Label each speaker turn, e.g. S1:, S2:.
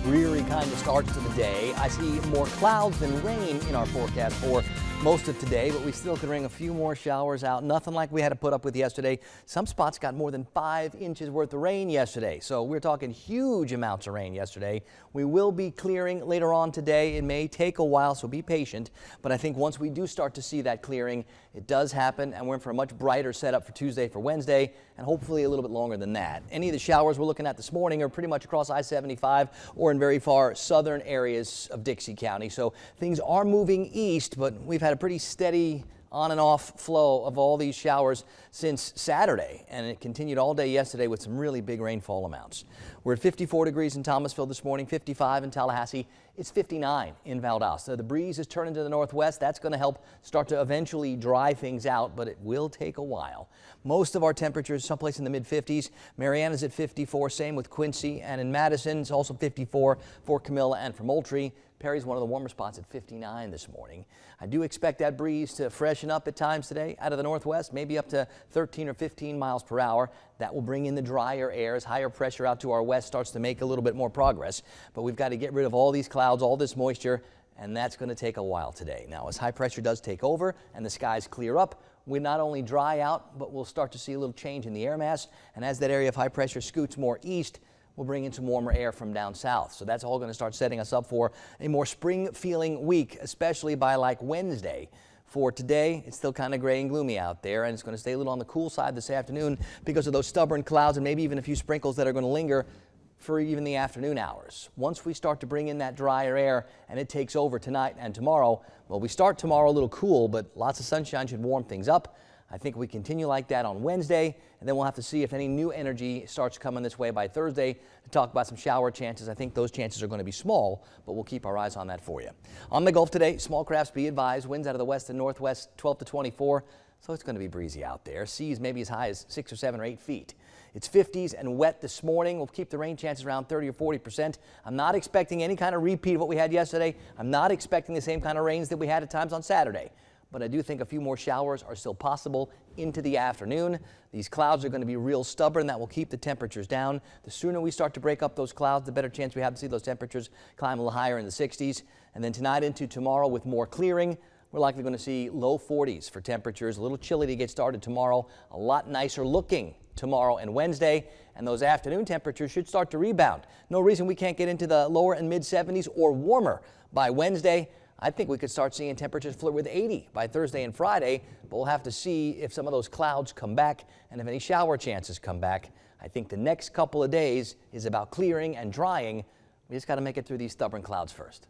S1: dreary kind of start to the day. I see more clouds than rain in our forecast for most of today, but we still could ring a few more showers out. Nothing like we had to put up with yesterday. Some spots got more than 5 inches worth of rain yesterday, so we're talking huge amounts of rain yesterday. We will be clearing later on today. It may take a while, so be patient, but I think once we do start to see that clearing, it does happen, and we're in for a much brighter setup for Tuesday, for Wednesday, and hopefully a little bit longer than that. Any of the showers we're looking at this morning are pretty much across I-75 or in very far southern areas of Dixie County, so things are moving east, but we've had a pretty steady on and off flow of all these showers since Saturday, and it continued all day yesterday with some really big rainfall amounts. We're at 54 degrees in Thomasville this morning, 55 in Tallahassee. It's 59 in Valdosta. The breeze is turning to the northwest. That's going to help start to eventually dry things out, but it will take a while. Most of our temperatures someplace in the mid-50s. Mariana's at 54, same with Quincy, and in Madison it's also 54 for Camilla and for Moultrie. Perry's one of the warmer spots at 59 this morning. I do expect that breeze to freshen up at times today out of the northwest, maybe up to 13 or 15 miles per hour. That will bring in the drier air as higher pressure out to our west starts to make a little bit more progress. But we've got to get rid of all these clouds, all this moisture, and that's going to take a while today. Now, as high pressure does take over and the skies clear up, we not only dry out, but we'll start to see a little change in the air mass. And as that area of high pressure scoots more east, we'll bring in some warmer air from down south. So that's all going to start setting us up for a more spring feeling week, especially by like Wednesday. For today, it's still kind of gray and gloomy out there, and it's going to stay a little on the cool side this afternoon because of those stubborn clouds and maybe even a few sprinkles that are going to linger for even the afternoon hours. Once we start to bring in that drier air and it takes over tonight and tomorrow, well, we start tomorrow a little cool, but lots of sunshine should warm things up. I think we continue like that on Wednesday, and then we'll have to see if any new energy starts coming this way by Thursday to talk about some shower chances. I think those chances are going to be small, but we'll keep our eyes on that for you. On the Gulf today, small crafts be advised. Winds out of the west and northwest 12 to 24, so it's going to be breezy out there. Seas maybe as high as 6 or 7 or 8 feet. It's 50s and wet this morning. We'll keep the rain chances around 30 or 40%. I'm not expecting any kind of repeat of what we had yesterday. I'm not expecting the same kind of rains that we had at times on Saturday. But I do think a few more showers are still possible into the afternoon. These clouds are going to be real stubborn. That will keep the temperatures down. The sooner we start to break up those clouds, the better chance we have to see those temperatures climb a little higher in the 60s. And then tonight into tomorrow with more clearing, we're likely going to see low 40s for temperatures. A little chilly to get started tomorrow. A lot nicer looking tomorrow and Wednesday. And those afternoon temperatures should start to rebound. No reason we can't get into the lower and mid 70s or warmer by Wednesday. I think we could start seeing temperatures flirt with 80 by Thursday and Friday, but we'll have to see if some of those clouds come back and if any shower chances come back. I think the next couple of days is about clearing and drying. We just got to make it through these stubborn clouds first.